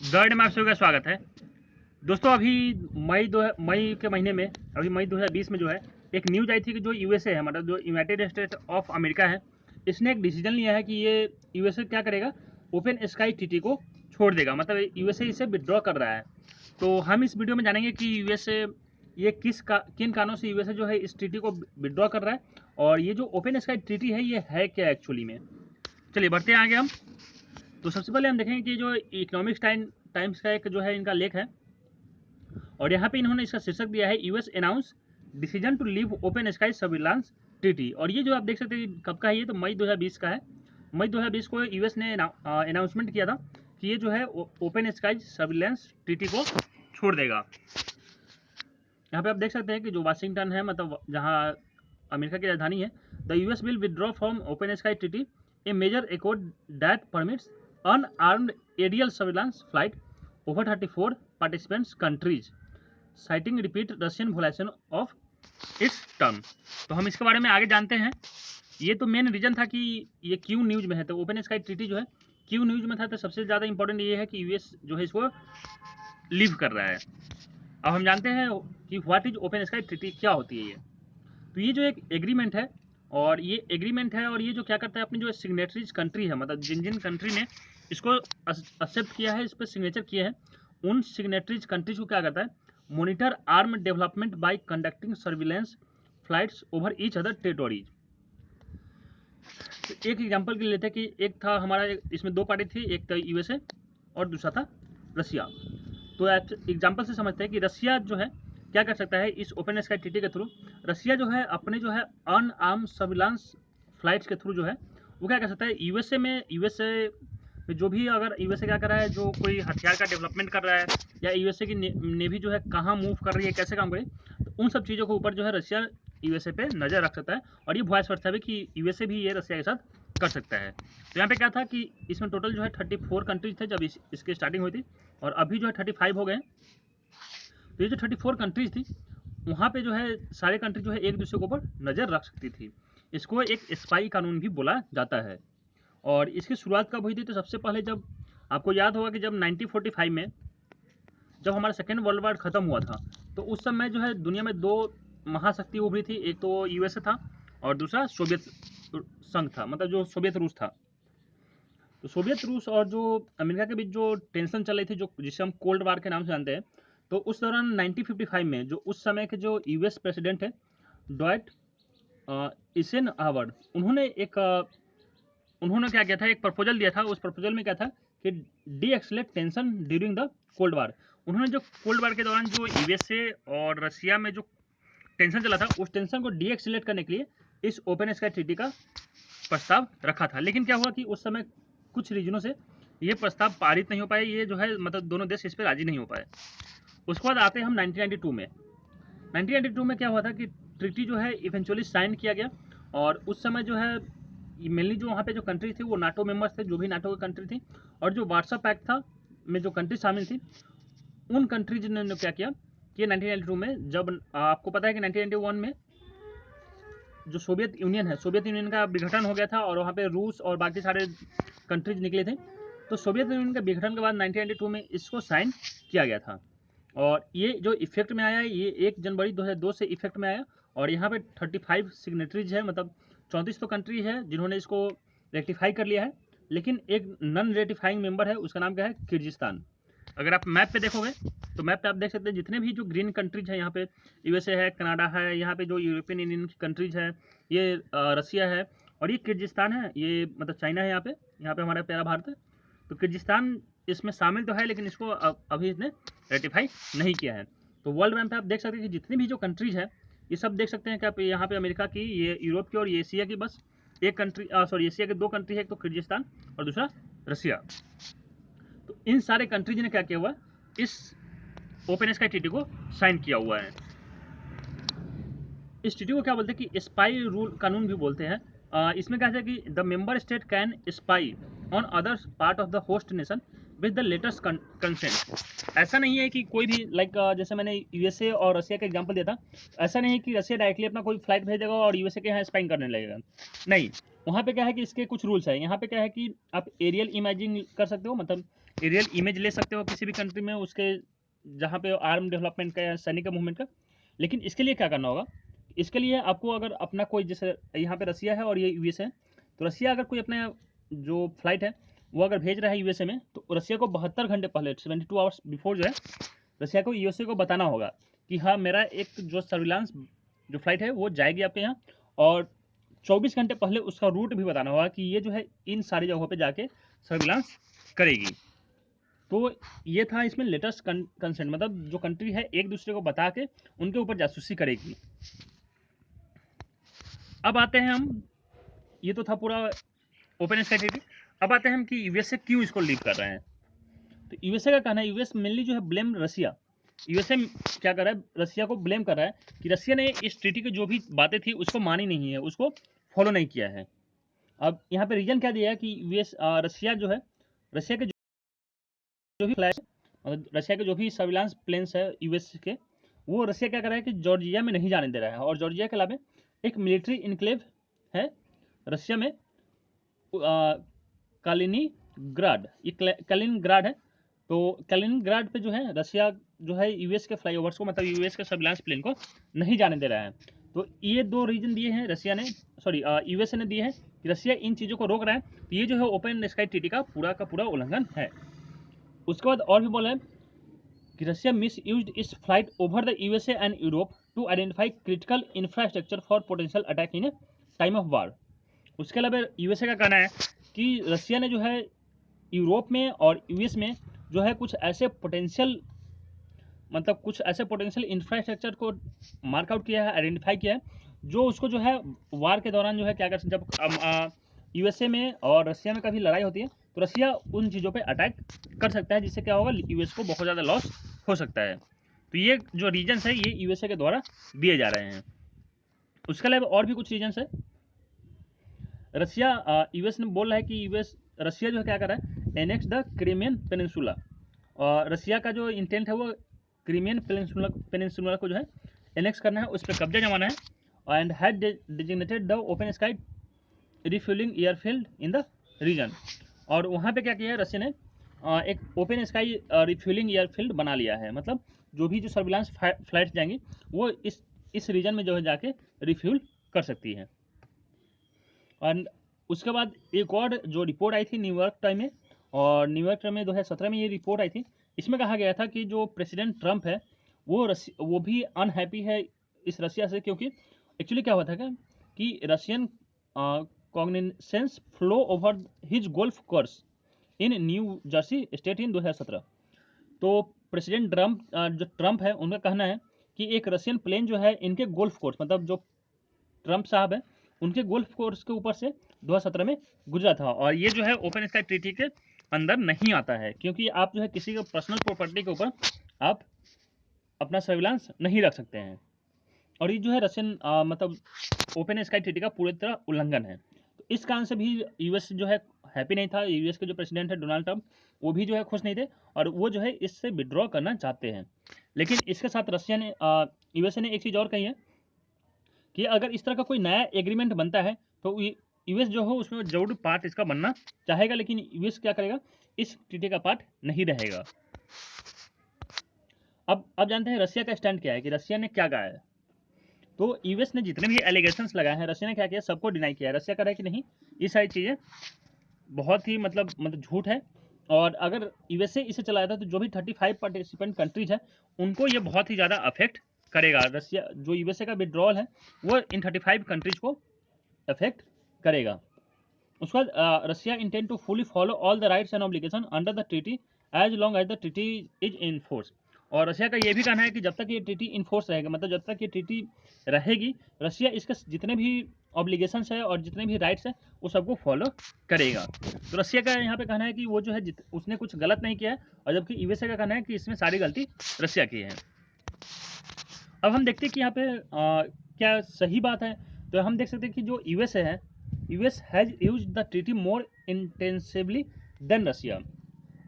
Guide में आप सभी का स्वागत है। दोस्तों अभी मई के महीने में अभी मई 2020 में जो है एक न्यूज आई थी कि जो यूएसए है, मतलब जो यूनाइटेड स्टेट ऑफ अमेरिका है, इसने एक डिसीजन लिया है कि ये यूएसए क्या करेगा, ओपन स्काई ट्रीटी को छोड़ देगा, मतलब यूएसए इसे विड्रॉ कर रहा है। तो हम इस वीडियो में जानेंगे कि यूएसए ये किन कारणों से यूएसए जो है इस ट्रीटी को विड्रॉ कर रहा है, और ये जो ओपन स्काई ट्रीटी है ये है क्या एक्चुअली में। चलिए बढ़ते हैं आगे हम। तो सबसे पहले हम देखेंगे कि जो इकोनॉमिक्स टाइम्स का एक जो है इनका लेख है, और यहाँ पे इन्होंने इसका शीर्षक दिया है US announce decision to leave open sky surveillance treaty. और ये जो आप देख सकते हैं कि कब का है, ये तो मई 2020 का है। मई 2020 को यूएस ने अनाउंसमेंट किया था कि ये जो है ओपन स्काई सर्विलांस ट्रीटी को छोड़ देगा। यहाँ पे आप देख सकते हैं कि जो वाशिंगटन है, मतलब जहाँ अमेरिका की राजधानी है, the US will withdraw from open sky treaty a major accord that permits unarmed aerial surveillance flight over 34 participants countries citing repeat Russian violation of its term. तो हम इसके बारे में आगे जानते हैं। ये तो मेन रीजन था कि ये क्यों न्यूज में है। तो ओपन स्काई ट्रीटी जो है क्यों न्यूज में था, तो सबसे ज़्यादा इंपॉर्टेंट ये है कि यूएस जो है इसको लीव कर रहा है। अब हम जानते हैं कि what is open sky treaty, क्या होती है ये। तो ये जो एक एग्रीमेंट है, और ये एग्रीमेंट है, और ये जो क्या करता है, अपनी जो सिग्नेटरीज कंट्री है, मतलब जिन जिन कंट्री ने इसको एक्सेप्ट किया है, इस पर सिग्नेचर किए हैं, उन सिग्नेटरीज कंट्रीज को क्या करता है, monitor arm development bye conducting surveillance flights over each other territories. तो एक एग्जांपल के लिए लेते हैं कि एक था हमारा, इसमें दो पार्टी थी, एक था यूएसए और दूसरा था रसिया। तो एग्जांपल से समझते हैं कि रसिया जो है क्या कर सकता है इस ओपन स्काई ट्रीटी के थ्रू। रसिया जो है अपने जो है अनआर्म सर्विलांस फ्लाइट्स के थ्रू जो है वो क्या कर सकता है, यूएसए में जो भी, अगर यूएसए क्या कर रहा है, जो कोई हथियार का डेवलपमेंट कर रहा है, या यूएसए की नेवी जो है कहाँ मूव कर रही है, कैसे काम कर रही है, तो उन सब चीज़ों के ऊपर जो है रशिया यूएसए पे नज़र रख सकता है। और ये वॉइस वर्सा भी कि यूएसए भी ये रसिया के साथ कर सकता है। तो यहाँ पे क्या था कि इसमें टोटल जो है 34 कंट्रीज थे जब इसकी स्टार्टिंग हुई थी, और अभी जो है 35 हो गए। तो ये जो 34 कंट्रीज थी, वहाँ पे जो है सारे कंट्री जो है एक दूसरे के ऊपर नज़र रख सकती थी। इसको एक स्पाई कानून भी बोला जाता है। और इसकी शुरुआत कब हुई थी, तो सबसे पहले जब आपको याद होगा कि जब 1945 में जब हमारा सेकेंड वर्ल्ड वार खत्म हुआ था, तो उस समय जो है दुनिया में दो महाशक्ति उभरी थी। एक तो यूएसए था और दूसरा सोवियत संघ था, मतलब जो सोवियत रूस था। तो सोवियत रूस और जो अमेरिका के बीच जो टेंशन चल रही थी, जो जिसे हम कोल्ड वार के नाम से जानते हैं, तो उस दौरान 1955 में जो उस समय के जो यूएस प्रेसिडेंट है, डॉयट इसेन हावर्ड, उन्होंने क्या किया था, एक प्रपोजल दिया था। उस प्रपोजल में क्या था कि deescalate tension during the cold war. उन्होंने जो कोल्ड वार के दौरान जो यूएसए और रशिया में जो टेंशन चला था, उस टेंशन को डी एक्सलेट करने के लिए इस ओपन स्काई ट्रीटी का प्रस्ताव रखा था। लेकिन क्या हुआ कि उस समय कुछ रीजनों से ये प्रस्ताव पारित नहीं हो पाए, ये जो है मतलब दोनों देश इस पर राजी नहीं हो पाए। उसके बाद आते हैं हम 1992 में। 1992 में क्या हुआ था कि ट्रीटी जो है इवेंचुअली साइन किया गया, और उस समय जो है मेनली जो वहाँ पे जो कंट्री थी वो नाटो मेंबर्स थे, जो भी नाटो की कंट्री थी, और जो वार्सा पैक्ट था में जो कंट्री शामिल थी, उन कंट्रीज ने क्या किया कि 1992 में, जब आपको पता है कि 1991 में जो सोवियत यूनियन है, सोवियत यूनियन का विघटन हो गया था, और वहाँ पे रूस और बाकी सारे कंट्रीज निकले थे। तो सोवियत यूनियन के विघटन के बाद 1992 में इसको साइन किया गया था, और ये जो इफेक्ट में आया, ये 1 जनवरी 2002 से इफेक्ट में आया। और यहाँ पे 35 सिग्नेटरीज है, मतलब 34 तो कंट्री है जिन्होंने इसको रेक्टिफाई कर लिया है, लेकिन एक नॉन रेटिफाइंग मेंबर है, उसका नाम क्या है, किर्गिस्तान। अगर आप मैप पे देखोगे तो मैप पे आप देख सकते हैं जितने भी जो ग्रीन कंट्रीज है, यहाँ पे यूएसए है, कनाडा है, यहाँ पे जो यूरोपियन यूनियन की कंट्रीज है, ये रसिया है, और ये किर्गिस्तान है, ये मतलब चाइना है। यहाँ पे हमारा प्यारा भारत है। तो किर्गिस्तान इसमें शामिल तो है, लेकिन इसको अभी इसने रेटिफाई नहीं किया है। तो वर्ल्ड मैप पे आप देख सकते हैं कि जितनी भी जो कंट्रीज है, ये सब देख सकते हैं कि आप यहाँ पे अमेरिका की, ये यूरोप की, और ये एशिया की बस एक कंट्री, सॉरी एशिया के 2 कंट्री है, एक तो किर्गिस्तान और दूसरा रसिया। तो इन सारे कंट्रीज ने क्या किया हुआ, इस ओपन स्काई ट्रीटी को साइन किया हुआ है। इस ट्रीटी को क्या बोलते हैं कि स्पाई रूल कानून भी बोलते हैं। इसमें क्या है कि the member state can spy on other part of the host nation with the latest consent. ऐसा नहीं है कि कोई भी, लाइक जैसे मैंने यूएसए और रसिया का एग्जांपल दिया था, ऐसा नहीं है कि रसिया डायरेक्टली अपना कोई फ्लाइट भेजेगा और यूएसए के यहाँ स्पाइंग करने लगेगा। नहीं, वहाँ पे क्या है कि इसके कुछ रूल्स है। यहाँ पे क्या है कि आप एरियल इमेजिंग कर सकते हो, मतलब एरियल इमेज ले सकते हो किसी भी कंट्री में उसके जहाँ पे आर्म डेवलपमेंट का या सैनिक का मूवमेंट का। लेकिन इसके लिए क्या करना होगा, इसके लिए आपको अगर अपना कोई, जैसे यहाँ पे रसिया है और ये यूएस है, तो रसिया अगर कोई अपना जो फ्लाइट है वो अगर भेज रहा है यूएसए में, तो रसिया को 72 घंटे पहले 72 आवर्स बिफोर जो है रसिया को यूएसए को बताना होगा कि हाँ मेरा एक जो सर्विलांस जो फ्लाइट है वो जाएगी आपके यहाँ, और 24 घंटे पहले उसका रूट भी बताना होगा कि ये जो है इन सारी जगहों पे जाके सर्विलांस करेगी। तो ये था इसमें लेटेस्ट कंसेंट, मतलब जो कंट्री है एक दूसरे को बता के उनके ऊपर जासूसी करेगी। अब आते हैं हम, ये तो था पूरा ओपन स्काई ट्रीटी। अब आते हैं हम कि यूएसए क्यों इसको लीव कर रहे हैं। तो यूएसए का कहना है, यूएस मेनली जो है ब्लेम रसिया, यूएसए क्या कर रहा है, रसिया को ब्लेम कर रहा है कि रसिया ने इस ट्रीटी की जो भी बातें थी उसको मानी नहीं है, उसको फॉलो नहीं किया है। अब यहाँ पे रीजन क्या दिया है कि यूएस रसिया जो है, रसिया के जो भी फ्लैश, रसिया के जो भी सर्विलांस प्लेन्स है यूएस के, वो रसिया क्या कर रहा है कि जॉर्जिया में नहीं जाने दे रहा है। और जॉर्जिया के अलावा एक मिलिट्री इनक्लेव है रसिया में, कालिनीग्राड, ये कालिनग्राड है। तो कालिनग्राड पे जो है रसिया जो है यूएस के फ्लाईओवर्स को, मतलब यूएस के सर्विलांस प्लेन को नहीं जाने दे रहा है। तो ये दो रीजन दिए हैं रसिया ने, सॉरी यूएसए ने दिए हैं कि रसिया इन चीज़ों को रोक रहा है। तो ये जो है ओपन स्काई ट्रीटी का पूरा उल्लंघन है। उसके बाद और भी बोला है कि रसिया मिस यूज इस flight over the USA and Europe to identify critical infrastructure for potential attack in time of war. उसके अलावा यूएसए का कहना है कि रसिया ने जो है यूरोप में और यूएस में जो है कुछ ऐसे पोटेंशियल, मतलब कुछ ऐसे पोटेंशियल इंफ्रास्ट्रक्चर को मार्कआउट किया है, आइडेंटिफाई किया है, जो उसको जो है वार के दौरान जो है क्या कर, जब यूएसए में और रसिया में कभी लड़ाई होती है तो रसिया उन चीज़ों पे अटैक कर सकता है, जिससे क्या होगा, यूएस को बहुत ज़्यादा लॉस हो सकता है। तो ये जो रीजन्स है ये यूएसए के द्वारा दिए जा रहे हैं। उसके अलावा और भी कुछ रीजन्स है। रसिया, यूएस ने बोल रहा है कि यूएस, रसिया जो है क्या कर रहा है, एनेक्स द क्रीमियन पेनिनसुला। और रसिया का जो इंटेंट है वो क्रीमियन पेनिनसुला को जो है एनेक्स करना है, उस पर कब्जा जमाना है। And had designated the open sky refuelling airfield in the region. और वहाँ पे क्या किया है रसिया ने, एक ओपन स्काई रिफ्यूलिंग एयरफील्ड बना लिया है, मतलब जो भी जो सर्विलांस फ्लाइट्स जाएंगी वो इस रीजन में जो है जाके रिफ्यूल कर सकती है। और उसके बाद एक और जो रिपोर्ट आई थी न्यूयॉर्क टाइम में, और न्यूयॉर्क टाइम में 2017 में ये रिपोर्ट आई थी। इसमें कहा गया था कि जो प्रेसिडेंट ट्रंप है वो भी अनहैप्पी है इस रसिया से, क्योंकि एक्चुअली क्या हुआ था कि Russian cognisance flow over his golf course in new Jersey state in 2017। तो प्रेसिडेंट जो ट्रंप है उनका कहना है कि एक रशियन प्लेन जो है इनके गोल्फ कोर्स, मतलब जो ट्रंप साहब है उनके गोल्फ कोर्स के ऊपर से 2017 में गुजरा था। और ये जो है ओपन स्काई ट्रीटी के अंदर नहीं आता है, क्योंकि आप जो है किसी के पर्सनल प्रॉपर्टी के ऊपर आप अपना सर्विलांस नहीं रख सकते हैं। और ये जो है रशियन मतलब ओपन स्काई ट्रीटी का पूरी तरह उल्लंघन है। तो इस कारण से भी यूएस जो है हैप्पी नहीं था। यूएस के जो प्रेसिडेंट है डोनाल्ड ट्रंप, वो भी जो है खुश नहीं थे, और वो जो है इससे विड्रॉ करना चाहते हैं। लेकिन इसके साथ रशिया ने, यूएसए ने एक चीज़ और कही है कि अगर इस तरह का कोई नया एग्रीमेंट बनता है तो यूएस जो हो उसमें जरूर पार्ट इसका बनना चाहेगा, लेकिन यूएस क्या करेगा, इस ट्रीटी का पार्ट नहीं रहेगा। अब जानते हैं रसिया का स्टैंड क्या है, कि रसिया ने क्या कहा है। तो यूएस ने जितने भी एलिगेशंस लगाए हैं रसिया ने क्या किया, सबको डिनाई किया है। रसिया कह रहा है कि नहीं, ये सारी चीज़ें बहुत ही मतलब झूठ है, और अगर यूएसए इसे चलाया था तो जो भी 35 पार्टिसिपेंट कंट्रीज है उनको ये बहुत ही ज़्यादा अफेक्ट करेगा। रसिया जो यूएसए का विड्रॉल है वो इन 35 कंट्रीज को अफेक्ट करेगा। उसके बाद Russia intend to fully follow all the rights and obligation under the treaty as long as the treaty is in force. और रसिया का ये भी कहना है कि जब तक ये ट्रीटी इन फोर्स रहेगा, मतलब जब तक ये ट्रीटी रहेगी, रसिया इसके जितने भी ऑब्लिगेशंस है और जितने भी राइट्स है वो सबको फॉलो करेगा। तो रसिया का यहाँ पे कहना है कि वो जो है उसने कुछ गलत नहीं किया है, और जबकि यूएसए का कहना है कि इसमें सारी गलती रसिया की है। अब हम देखते हैं कि यहाँ पे क्या सही बात है। तो हम देख सकते हैं कि जो यूएसए है, US has use the treaty more intensively than Russia.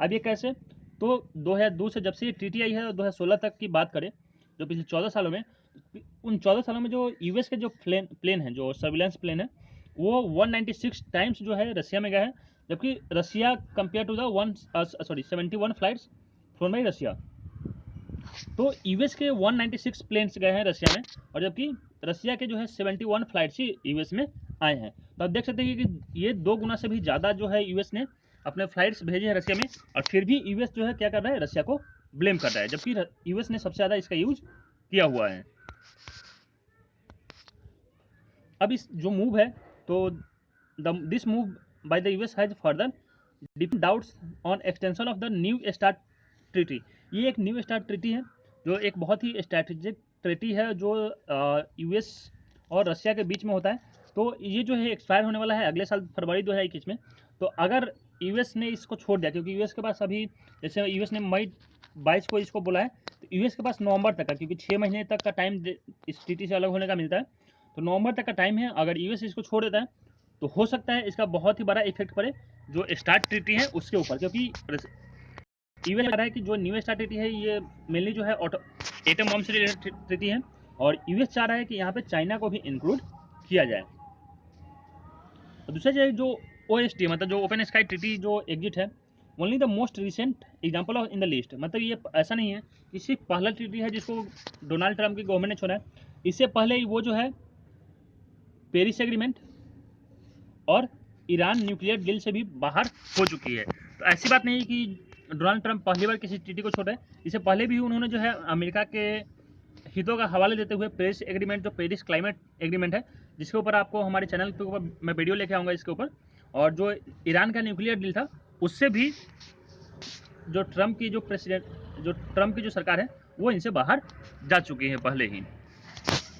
अब ये कैसे, तो 2002 से जब से ये ट्रीटी आई है 2016 तक की बात करें, जो पिछले 14 सालों में, उन 14 सालों में जो यूएस के जो प्लेन है, जो सर्विलेंस प्लेन है, वो 196 टाइम्स जो है रसिया में गया है, जबकि Russia compare to the 71 flights flown by Russia. तो यूएस के 196 प्लेन्स गए हैं रशिया में, और जबकि रशिया के जो है 71 फ्लाइट्स ही यूएस में आए हैं। तो आप देख सकते हैं कि ये 2 गुना से भी ज़्यादा जो है यूएस ने अपने फ्लाइट्स भेजे हैं रशिया में, और फिर भी यूएस जो है क्या कर रहा है, रशिया को ब्लेम कर रहा है, जबकि यूएस ने सबसे ज़्यादा इसका यूज किया हुआ है। अब इस जो मूव है, तो this move by the US has further different doubts on extension of the new start treaty. ये एक न्यू स्टार्ट ट्रीटी है जो एक बहुत ही स्ट्रैटेजिक ट्रीटी है जो यूएस और रशिया के बीच में होता है। तो ये जो है एक्सपायर होने वाला है अगले साल फरवरी 2021 में। तो अगर यूएस ने इसको छोड़ दिया, क्योंकि यूएस के पास अभी जैसे यूएस ने मई 22 को इसको बोला है, तो यूएस के पास नवंबर तक का, क्योंकि 6 महीने तक का टाइम इस ट्रीटी से अलग होने का मिलता है, तो नवंबर तक का टाइम है। अगर यूएस इसको छोड़ देता है तो हो सकता है इसका बहुत ही बड़ा इफेक्ट पड़े जो स्टार्ट ट्रीटी है उसके ऊपर, क्योंकि यूएस कह रहा है कि जो न्यू स्टार्ट ट्रीटी है ये मेनली जो है एटम बम से रिलेटेड ट्रीटी है, और यूएस चाह रहा है कि यहाँ पे चाइना को भी इंक्लूड किया जाए। और दूसरा जो ओएसटी मतलब जो ओपन स्काई ट्रीटी जो एग्जिट है, only the most recent example of in the list. मतलब ये ऐसा नहीं है कि सिर्फ पहला ट्रीटी है जिसको डोनाल्ड ट्रंप की गवर्नमेंट ने छोड़ा है, इससे पहले वो जो है पेरिस एग्रीमेंट और ईरान न्यूक्लियर डील से भी बाहर हो चुकी है। तो ऐसी बात नहीं है कि डोनाल्ड ट्रंप पहली बार किसी ट्रीटी को छोड़ा है, इससे पहले भी उन्होंने जो है अमेरिका के हितों का हवाला देते हुए पेरिस एग्रीमेंट, जो पेरिस क्लाइमेट एग्रीमेंट है, जिसके ऊपर आपको हमारे चैनल के ऊपर मैं वीडियो लेके आऊँगा इसके ऊपर, और जो ईरान का न्यूक्लियर डील था उससे भी जो ट्रंप की जो सरकार है वो इनसे बाहर जा चुकी है पहले ही।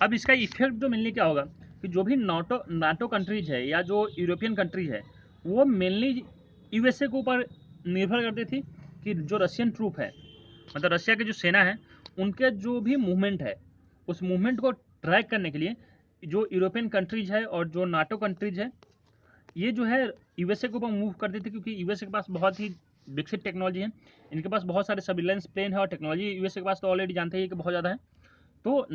अब इसका इफेक्ट जो मिलने क्या होगा कि जो भी नाटो कंट्रीज है या जो यूरोपियन कंट्रीज है वो मेनली यूएसए के ऊपर निर्भर करती थी कि जो रशियन ट्रूप है, मतलब रशिया की जो सेना है, उनके जो भी मूवमेंट है उस मूवमेंट को ट्रैक करने के लिए जो यूरोपियन कंट्रीज है और जो नाटो कंट्रीज है ये जो है यूएसए के ऊपर मूव करती थी, क्योंकि यूएसए के पास बहुत ही विकसित टेक्नोलॉजी है, इनके पास बहुत सारे सर्विलेंस प्लेन है और टेक्नोलॉजी यूएसए के पास तो ऑलरेडी जानते हैं कि बहुत ज़्यादा है। तो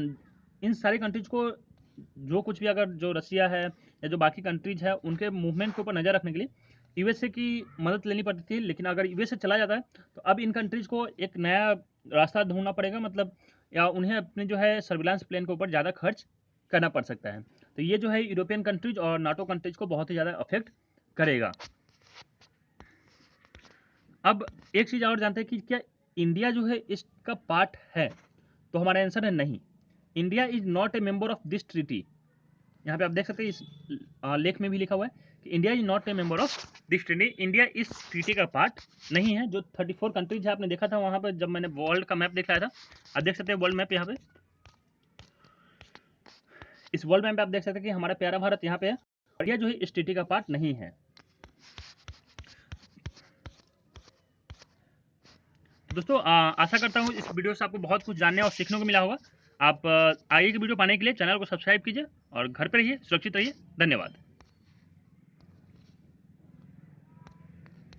इन सारी कंट्रीज को जो कुछ भी अगर जो रशिया है या जो बाकी कंट्रीज है उनके मूवमेंट के ऊपर नज़र रखने के लिए यूएसए की मदद लेनी पड़ती थी, लेकिन अगर यूएसए चला जाता है तो अब इन कंट्रीज को एक नया रास्ता ढूंढना पड़ेगा, मतलब या उन्हें अपने जो है सर्विलांस प्लेन के ऊपर ज़्यादा खर्च करना पड़ सकता है। तो ये जो है यूरोपियन कंट्रीज और नाटो कंट्रीज को बहुत ही ज़्यादा अफेक्ट करेगा। अब एक चीज़ और जानते हैं कि क्या इंडिया जो है इसका पार्ट है, तो हमारा आंसर है नहीं। India is not a member of this treaty. यहाँ पे आप देख सकते हैं इस लेख में भी लिखा हुआ है कि India is not a member of this treaty. India इस ट्रीटी का पार्ट नहीं है। जो 34 कंट्रीज है आपने देखा था वहाँ पर जब मैंने वर्ल्ड का मैप दिखाया था, आप देख सकते हैं वर्ल्ड मैप यहाँ पे, इस वर्ल्ड मैप पे आप देख सकते हैं कि हमारा प्यारा भारत यहाँ पे है, और इंडिया जो है इस ट्रीटी का पार्ट नहीं है। दोस्तों आशा करता हूँ इस वीडियो से आपको बहुत कुछ जानने और सीखने को मिला होगा। आप आगे की वीडियो पाने के लिए चैनल को सब्सक्राइब कीजिए और घर पर रहिए, सुरक्षित रहिए। धन्यवाद।